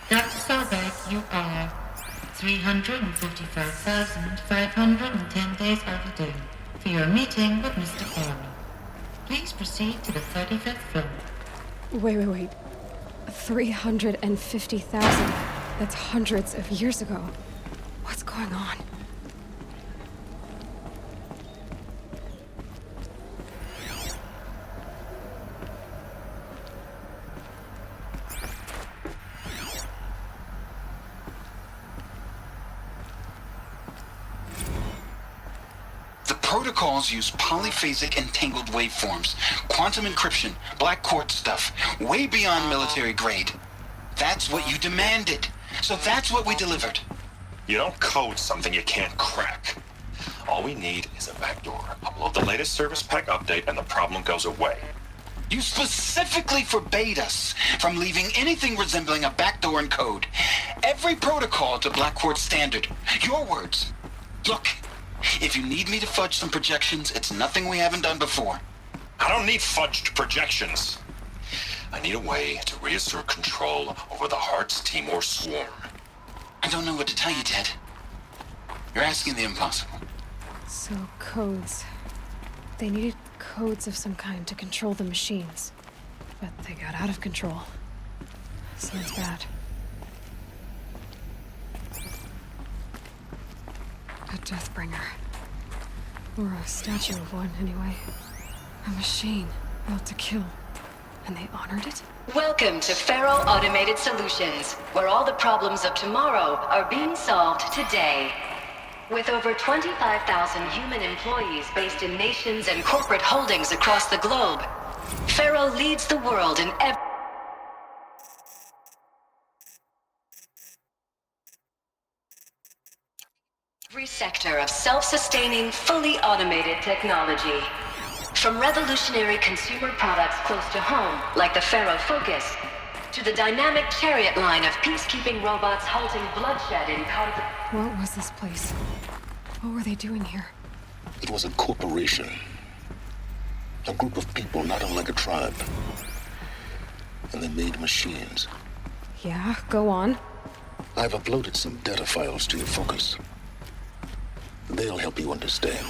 Dr. Sobeck, you are 355,510 days overdue for your meeting with Mr. Farmer. Please proceed to the 35th floor. Wait. 350,000. That's hundreds of years ago. What's going on? Protocols use polyphasic entangled waveforms, quantum encryption, black quartz stuff, way beyond military grade. That's what you demanded. So that's what we delivered. You don't code something you can't crack. All we need is a backdoor. Upload the latest service pack update and the problem goes away. You specifically forbade us from leaving anything resembling a backdoor in code. Every protocol to black quartz standard. Your words. Look. If you need me to fudge some projections, it's nothing we haven't done before. I don't need fudged projections. I need a way to reassert control over the Heart's Timor swarm. I don't know what to tell you, Ted. You're asking the impossible. So, codes. They needed codes of some kind to control the machines. But they got out of control. Sounds bad. A Deathbringer. Or a statue of one, anyway. A machine built to kill. And they honored it? Welcome to Faro Automated Solutions, where all the problems of tomorrow are being solved today. With over 25,000 human employees based in nations and corporate holdings across the globe, Faro leads the world in every sector of self-sustaining, fully automated technology. From revolutionary consumer products close to home, like the Faro Focus, to the dynamic chariot line of peacekeeping robots halting bloodshed in conflict. What was this place? What were they doing here? It was a corporation. A group of people not unlike a tribe. And they made machines. Yeah, go on. I've uploaded some data files to your Focus. They'll help you understand.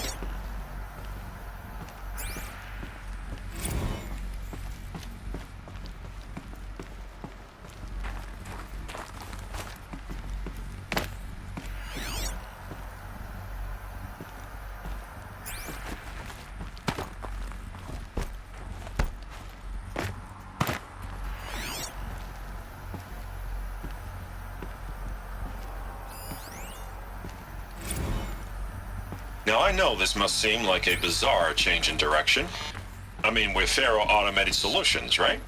Now, I know this must seem like a bizarre change in direction. I mean, we're Faro Automated Solutions, right?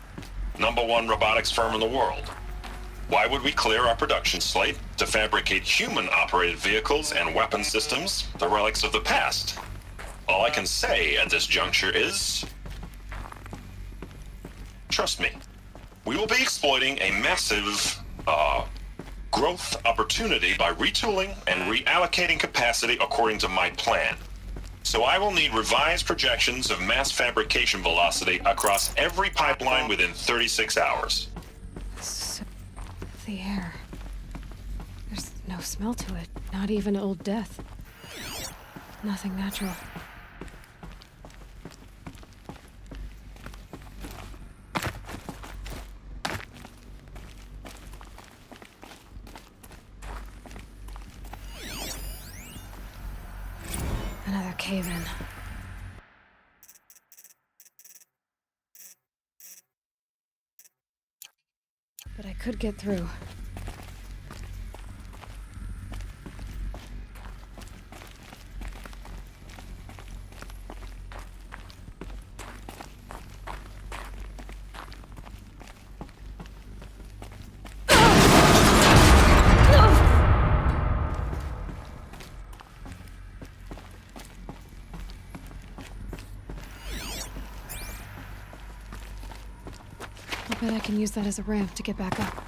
#1 robotics firm in the world. Why would we clear our production slate to fabricate human-operated vehicles and weapon systems, the relics of the past? All I can say at this juncture is... trust me. We will be exploiting a massive, growth opportunity by retooling and reallocating capacity according to my plan. So I will need revised projections of mass fabrication velocity across every pipeline within 36 hours. So, the air. There's no smell to it. Not even old death. Nothing natural. Another cave-in. But I could get through. I bet I can use that as a ramp to get back up.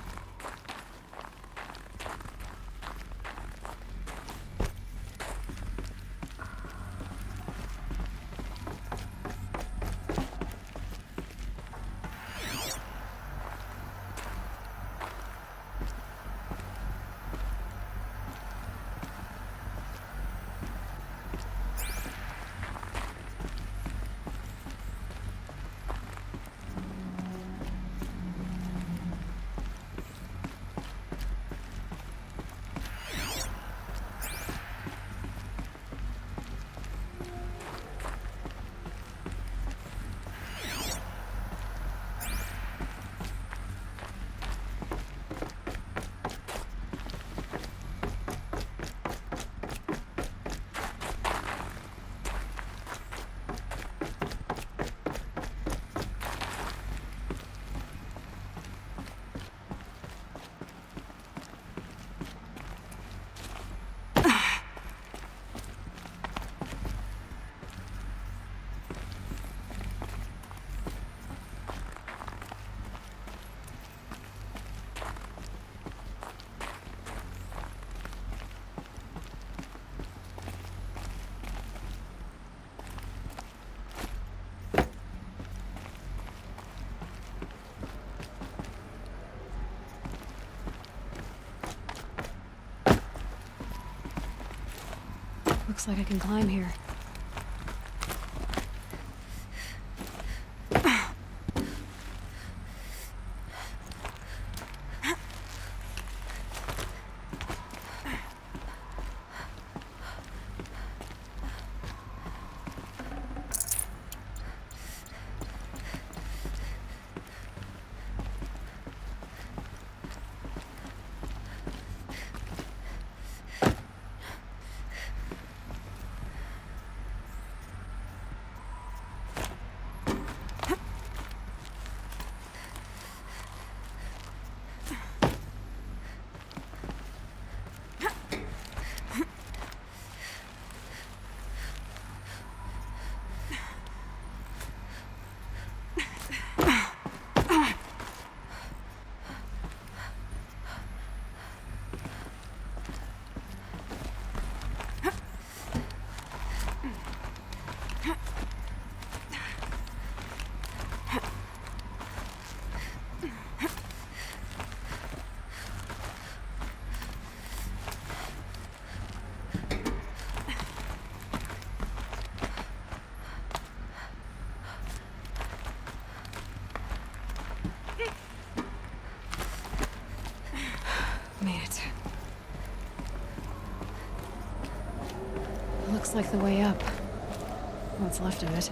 Looks like I can climb here. Made it. Looks like the way up. What's left of it.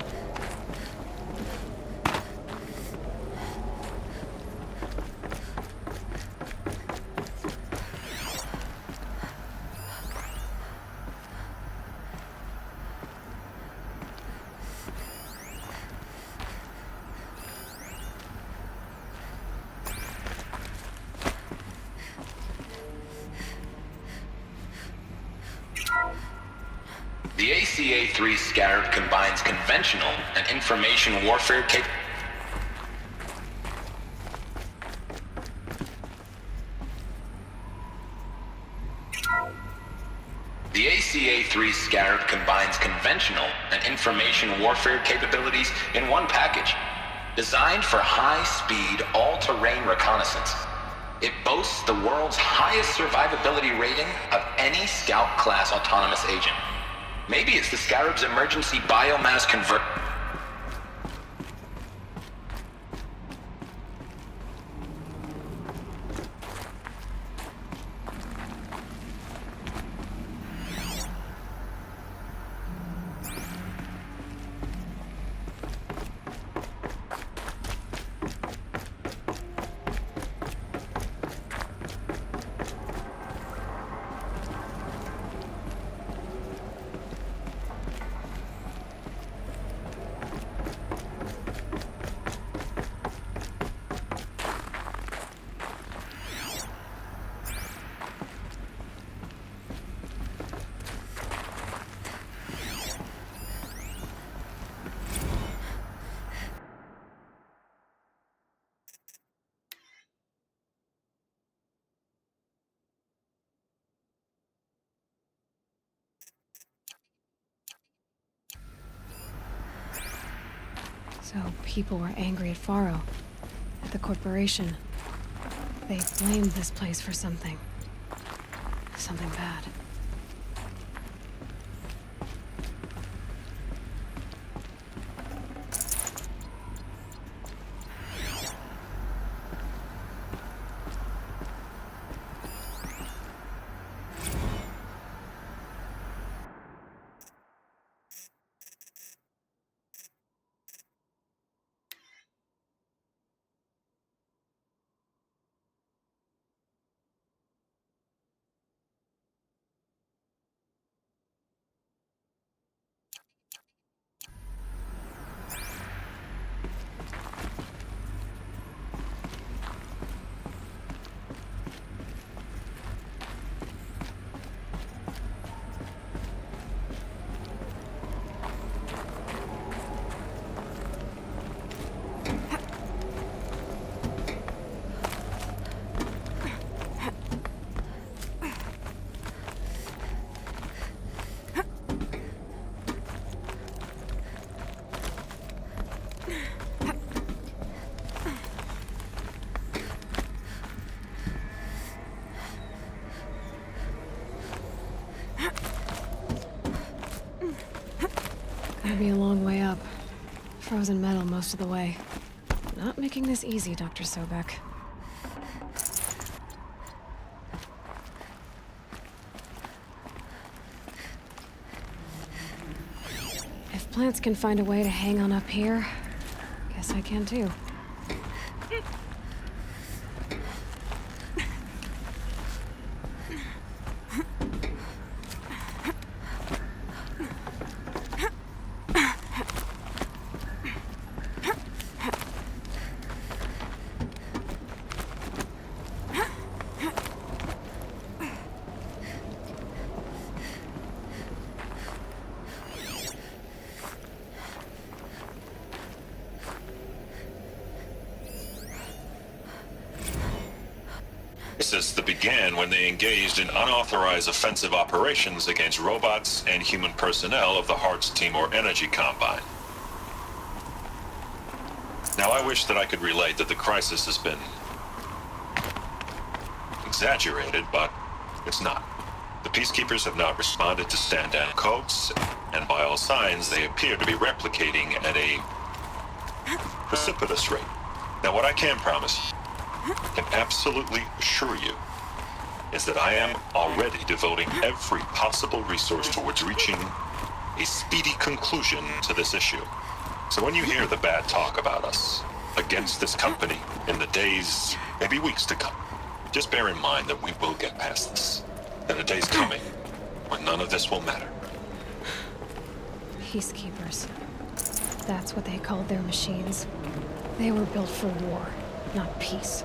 The ACA-3 Scarab combines conventional and information warfare The ACA-3 Scarab combines conventional and information warfare capabilities in one package. Designed for high-speed, all-terrain reconnaissance, it boasts the world's highest survivability rating of any Scout-class autonomous agent. Maybe it's the Scarab's emergency biomass convert. So people were angry at Faro, at the corporation. They blamed this place for something. Something bad. be a long way up. Frozen metal most of the way. Not making this easy, Dr. Sobeck. If plants can find a way to hang on up here, guess I can too. That began when they engaged in unauthorized offensive operations against robots and human personnel of the Hearts Timor Energy Combine. Now, I wish that I could relate that the crisis has been exaggerated, but it's not. The peacekeepers have not responded to stand-down codes, and by all signs, they appear to be replicating at a precipitous rate. Now, what I can promise you, can absolutely assure you, is that I am already devoting every possible resource towards reaching a speedy conclusion to this issue. So when you hear the bad talk about us against this company in the days, maybe weeks to come, just bear in mind that we will get past this. And a day's coming when none of this will matter. Peacekeepers. That's what they called their machines. They were built for war, not peace.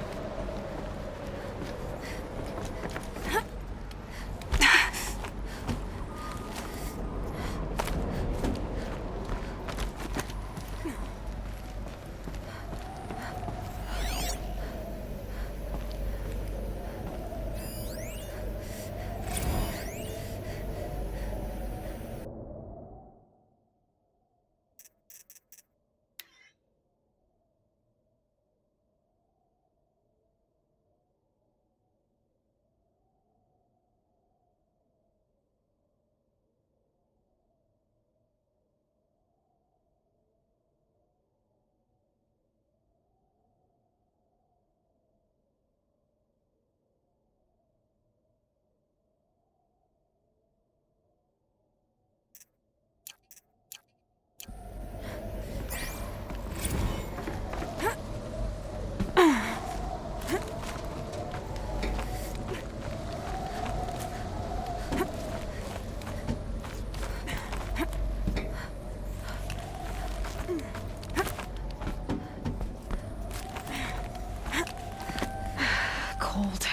Cold.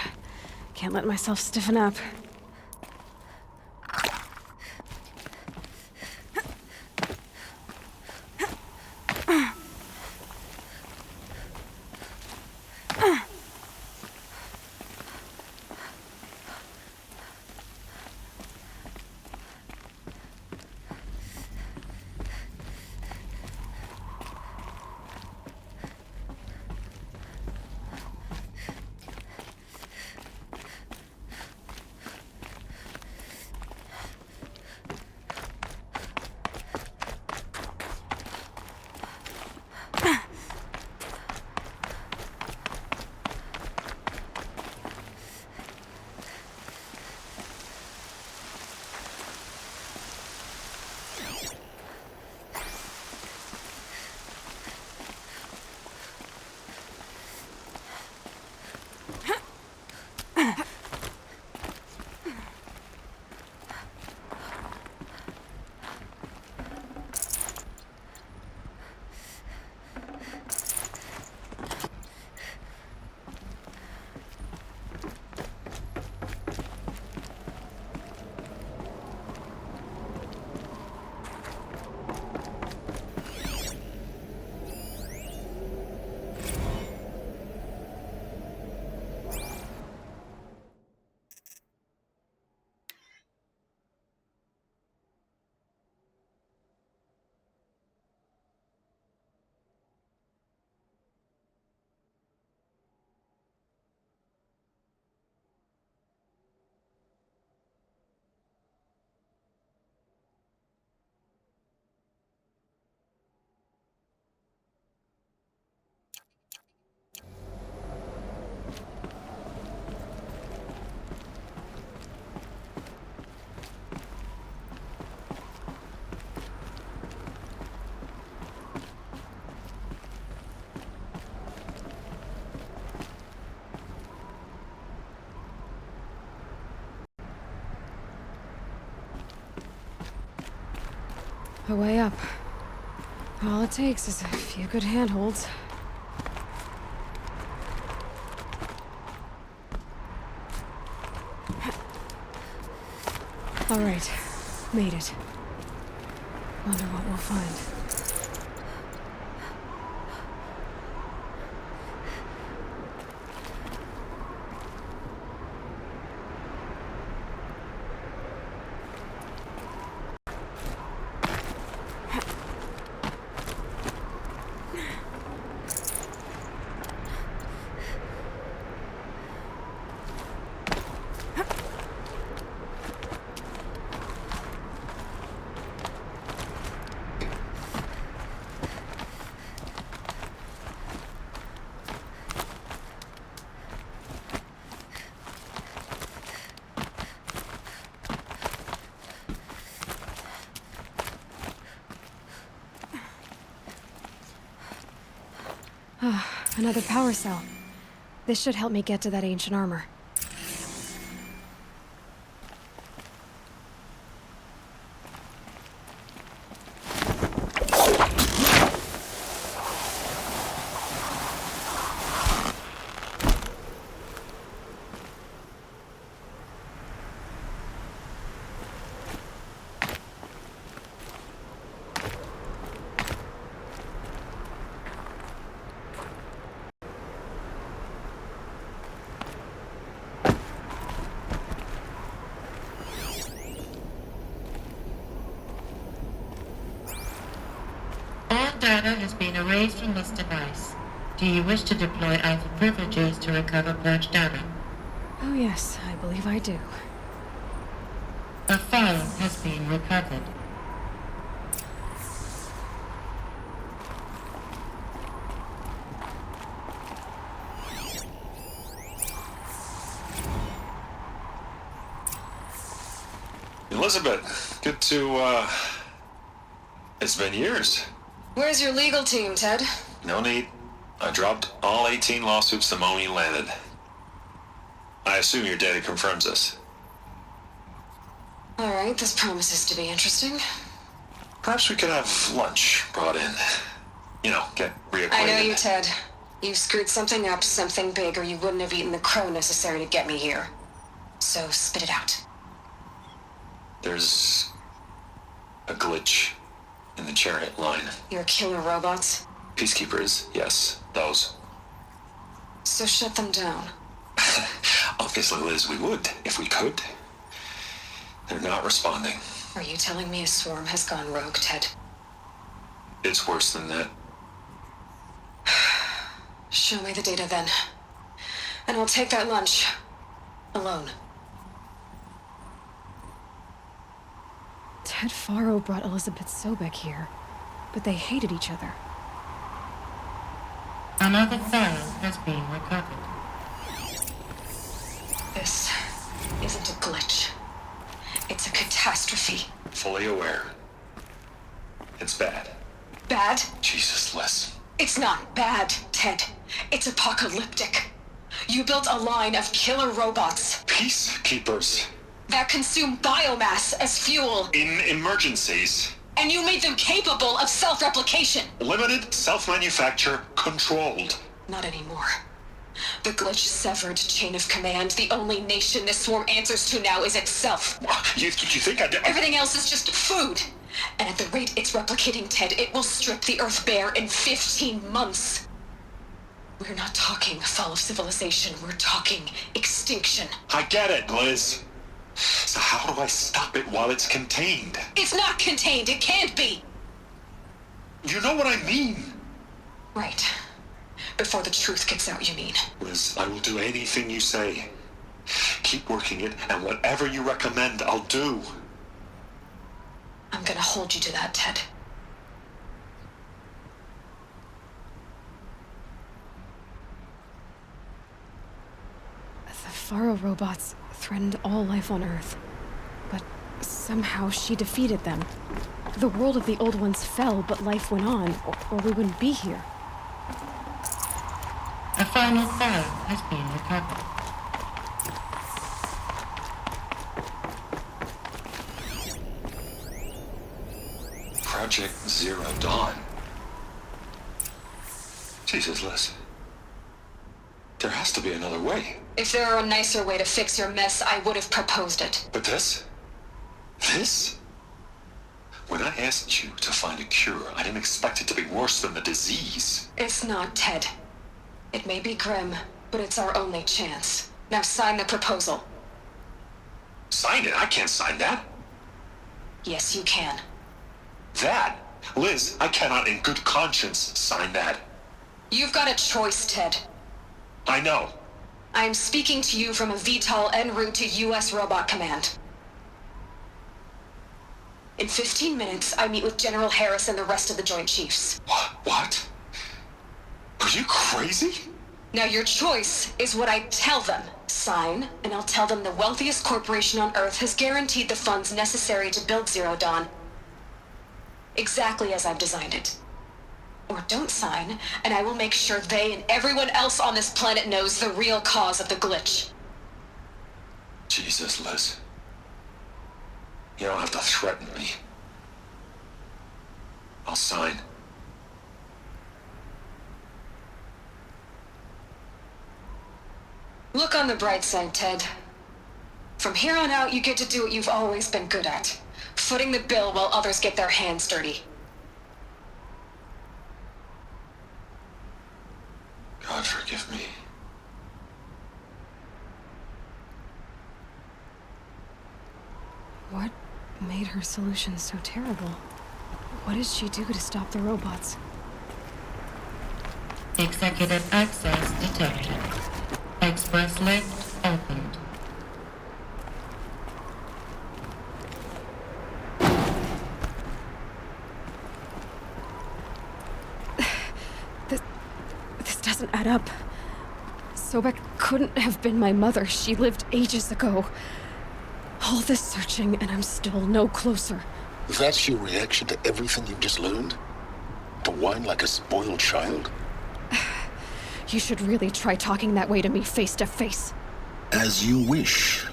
Can't let myself stiffen up. a way up. All it takes is a few good handholds. All right, made it. Wonder what we'll find. Another power cell. This should help me get to that ancient armor. All data has been erased from this device. Do you wish to deploy Alpha privileges to recover purged data? Oh yes, I believe I do. A file has been recovered. Elizabeth, good to, it's been years. Where's your legal team, Ted? No need. I dropped all 18 lawsuits the moment you landed. I assume your data confirms this. All right, this promises to be interesting. Perhaps we could have lunch brought in. You know, get reacquainted. I know you, Ted. You screwed something up, something big, or you wouldn't have eaten the crow necessary to get me here. So spit it out. There's a glitch in the chariot line. Your killer robots? Peacekeepers, yes, those. So shut them down. Obviously, Liz, we would, if we could. They're not responding. Are you telling me a swarm has gone rogue, Ted? It's worse than that. Show me the data then. And I'll take that lunch. Alone. Ted Faro brought Elizabeth Sobeck here, but they hated each other. Another file has been recovered. This isn't a glitch. It's a catastrophe. Fully aware. It's bad. Bad? Jesus, Liz. It's not bad, Ted. It's apocalyptic. You built a line of killer robots Peacekeepers. that consume biomass as fuel, In emergencies. and you made them capable of self-replication. Limited, self-manufacture, controlled. Not anymore. The glitch severed chain of command. The only nation this swarm answers to now is itself. You think I did? Everything else is just food. And at the rate it's replicating, Ted, it will strip the Earth bare in 15 months. We're not talking fall of civilization. We're talking extinction. I get it, Liz. So how do I stop it while it's contained? It's not contained. It can't be. You know what I mean? Right. Before the truth gets out, you mean? Liz, I will do anything you say. Keep working it, and whatever you recommend, I'll do. I'm gonna hold you to that, Ted. The Faro robots threatened all life on Earth, but somehow she defeated them. The world of the old ones fell, but life went on, or we wouldn't be here. A final file has been recovered. Project Zero Dawn. Jesus, Liz. There has to be another way. If there were a nicer way to fix your mess, I would have proposed it. But this? This? When I asked you to find a cure, I didn't expect it to be worse than the disease. It's not, Ted. It may be grim, but it's our only chance. Now sign the proposal. Sign it? I can't sign that. Yes, you can. That? Liz, I cannot in good conscience sign that. You've got a choice, Ted. I know. I am speaking to you from a VTOL en route to U.S. Robot Command. In 15 minutes, I meet with General Harris and the rest of the Joint Chiefs. What? Are you crazy? Now your choice is what I tell them. Sign, and I'll tell them the wealthiest corporation on Earth has guaranteed the funds necessary to build Zero Dawn. Exactly as I've designed it. Or don't sign, and I will make sure they and everyone else on this planet knows the real cause of the glitch. Jesus, Liz. You don't have to threaten me. I'll sign. Look on the bright side, Ted. From here on out, you get to do what you've always been good at. Footing the bill while others get their hands dirty. God forgive me. What made her solution so terrible? What did she do to stop the robots? Executive access detected. Express lift opened. This doesn't add up. Sobeck couldn't have been my mother. She lived ages ago. All this searching, and I'm still no closer. That's your reaction to everything you've just learned? To whine like a spoiled child? You should really try talking that way to me face to face. As you wish.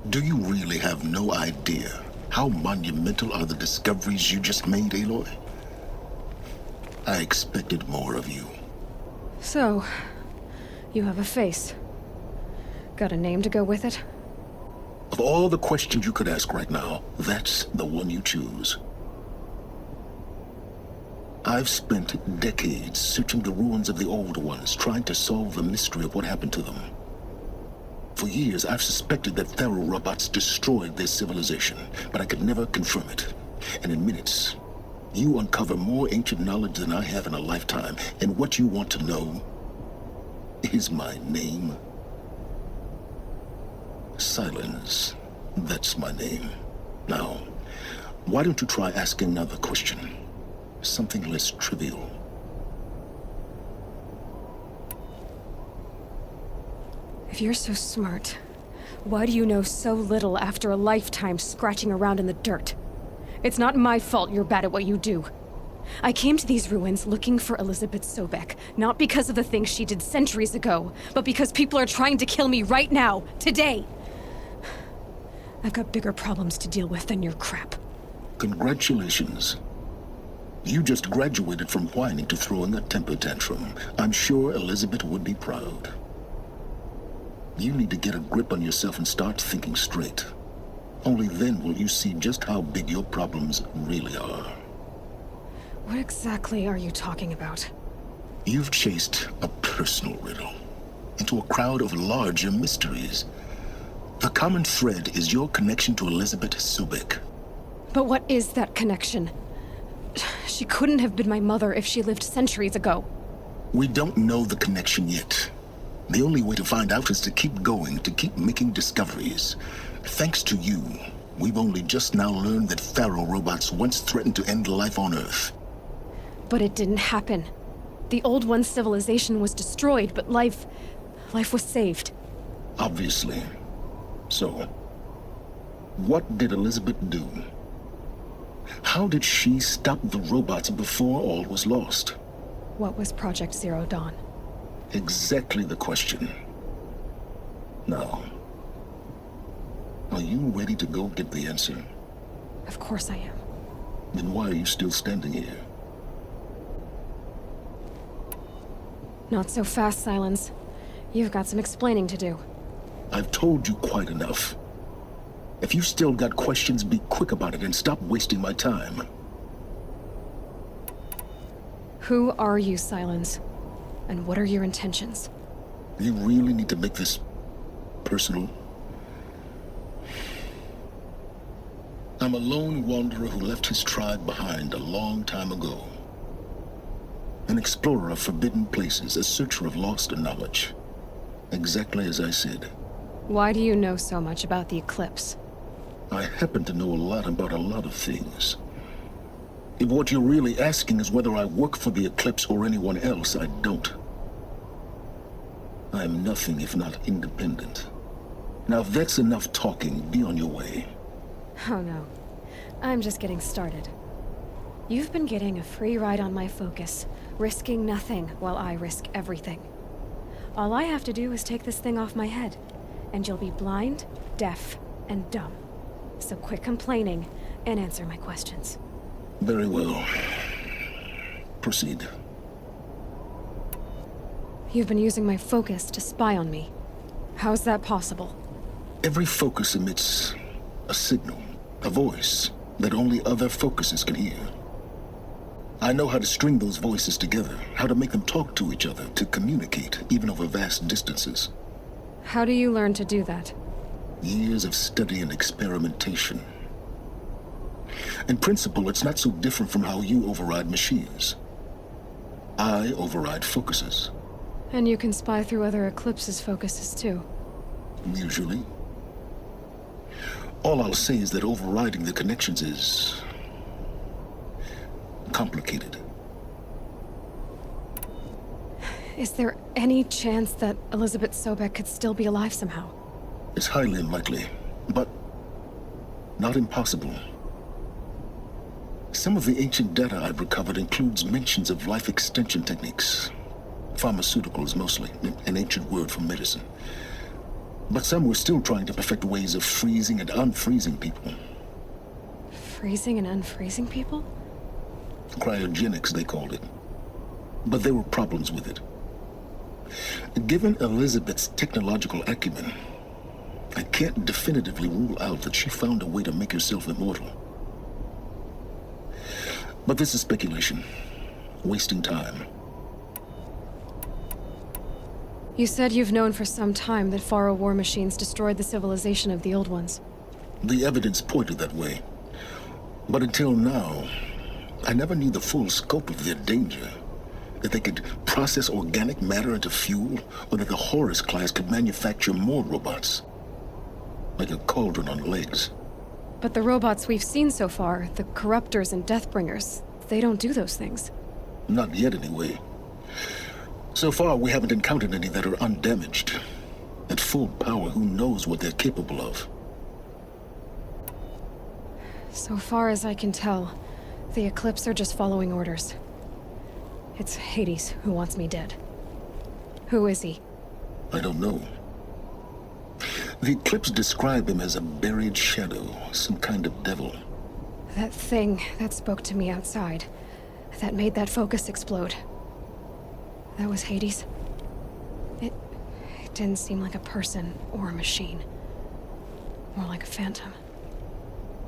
Do you really have no idea how monumental are the discoveries you just made, Aloy? I expected more of you. So, you have a face. Got a name to go with it? Of all the questions you could ask right now, that's the one you choose. I've spent decades searching the ruins of the old ones, trying to solve the mystery of what happened to them. For years, I've suspected that Faro robots destroyed their civilization, but I could never confirm it. And in minutes, you uncover more ancient knowledge than I have in a lifetime, and what you want to know is my name. Silence. That's my name. Now, why don't you try asking another question? Something less trivial. If you're so smart, why do you know so little after a lifetime scratching around in the dirt? It's not my fault you're bad at what you do. I came to these ruins looking for Elizabeth Sobeck, not because of the things she did centuries ago, but because people are trying to kill me right now, today. I've got bigger problems to deal with than your crap. Congratulations. You just graduated from whining to throwing a temper tantrum. I'm sure Elizabeth would be proud. You need to get a grip on yourself and start thinking straight. Only then will you see just how big your problems really are. What exactly are you talking about? You've chased a personal riddle into a crowd of larger mysteries. The common thread is your connection to Elizabeth Sobeck. But what is that connection? She couldn't have been my mother if she lived centuries ago. We don't know the connection yet. The only way to find out is to keep going, to keep making discoveries. Thanks to you, we've only just now learned that Faro robots once threatened to end life on Earth. But it didn't happen. The Old One's civilization was destroyed, but life was saved. Obviously. So, what did Elizabeth do? How did she stop the robots before all was lost? What was Project Zero Dawn? Exactly the question. Now, are you ready to go get the answer? Of course I am. Then why are you still standing here? Not so fast, Silence. You've got some explaining to do. I've told you quite enough. If you still got questions, be quick about it and stop wasting my time. Who are you, Silence? And what are your intentions? You really need to make this personal? I'm a lone wanderer who left his tribe behind a long time ago. An explorer of forbidden places, a searcher of lost knowledge. Exactly as I said. Why do you know so much about the eclipse? I happen to know a lot about a lot of things. If what you're really asking is whether I work for the eclipse or anyone else, I don't. I am nothing if not independent. Now, if that's enough talking, be on your way. Oh no. I'm just getting started. You've been getting a free ride on my focus, risking nothing while I risk everything. All I have to do is take this thing off my head, and you'll be blind, deaf, and dumb. So quit complaining and answer my questions. Very well. Proceed. You've been using my focus to spy on me. How's that possible? Every focus emits a signal, a voice that only other focuses can hear. I know how to string those voices together, how to make them talk to each other, to communicate, even over vast distances. How do you learn to do that? Years of study and experimentation. In principle, it's not so different from how you override machines. I override focuses. And you can spy through other eclipses' focuses too. Usually. All I'll say is that overriding the connections is complicated. Is there any chance that Elizabeth Sobeck could still be alive somehow? It's highly unlikely, but not impossible. Some of the ancient data I've recovered includes mentions of life extension techniques. Pharmaceuticals, mostly, an ancient word for medicine. But some were still trying to perfect ways of freezing and unfreezing people. Freezing and unfreezing people? Cryogenics, they called it. But there were problems with it. Given Elizabeth's technological acumen, I can't definitively rule out that she found a way to make herself immortal. But this is speculation. Wasting time. You said you've known for some time that Faro war machines destroyed the civilization of the old ones. The evidence pointed that way. But until now, I never knew the full scope of their danger. That they could process organic matter into fuel, or that the Horus class could manufacture more robots. Like a cauldron on legs. But the robots we've seen so far, the Corruptors and Deathbringers, they don't do those things. Not yet, anyway. So far, we haven't encountered any that are undamaged. At full power, who knows what they're capable of? So far as I can tell, the Eclipse are just following orders. It's Hades who wants me dead. Who is he? I don't know. The Eclipse describe him as a buried shadow, some kind of devil. That thing that spoke to me outside, that made that focus explode. That was Hades. It didn't seem like a person or a machine. More like a phantom.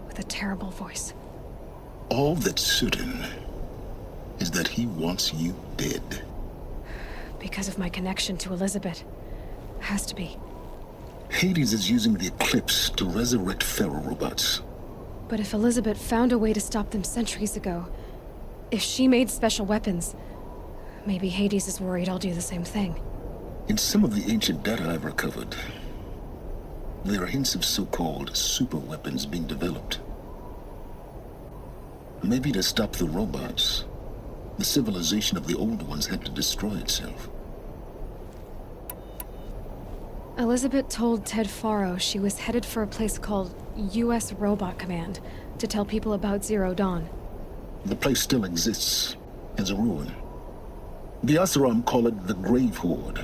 With a terrible voice. All that's certain is that he wants you dead. Because of my connection to Elizabeth. Has to be. Hades is using the Eclipse to resurrect Pharaoh robots. But if Elizabeth found a way to stop them centuries ago, if she made special weapons, maybe Hades is worried I'll do the same thing. In some of the ancient data I've recovered, there are hints of so-called super weapons being developed. Maybe to stop the robots, the civilization of the old ones had to destroy itself. Elizabeth told Ted Faro she was headed for a place called US Robot Command to tell people about Zero Dawn. The place still exists as a ruin. The Asuram call it the Grave Horde.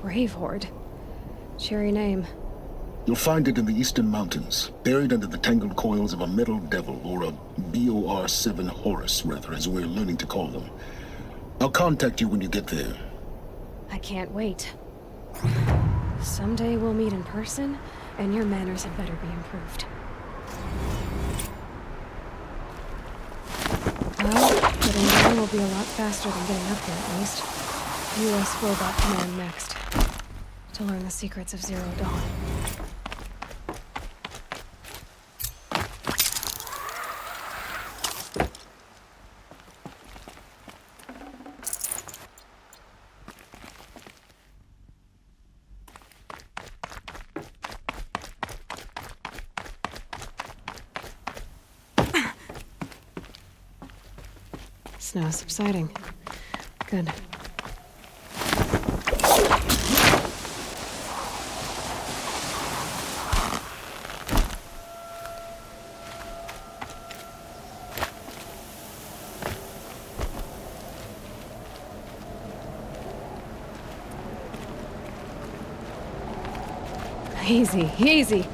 Grave Horde? Cheery name. You'll find it in the eastern mountains, buried under the tangled coils of a metal devil, or a BOR-7 Horus, rather, as we're learning to call them. I'll contact you when you get there. I can't wait. Someday we'll meet in person, and your manners had better be improved. Well, getting down will be a lot faster than getting up here, at least. US Robot Command next. To learn the secrets of Zero Dawn. Snow subsiding. Good. Easy, easy.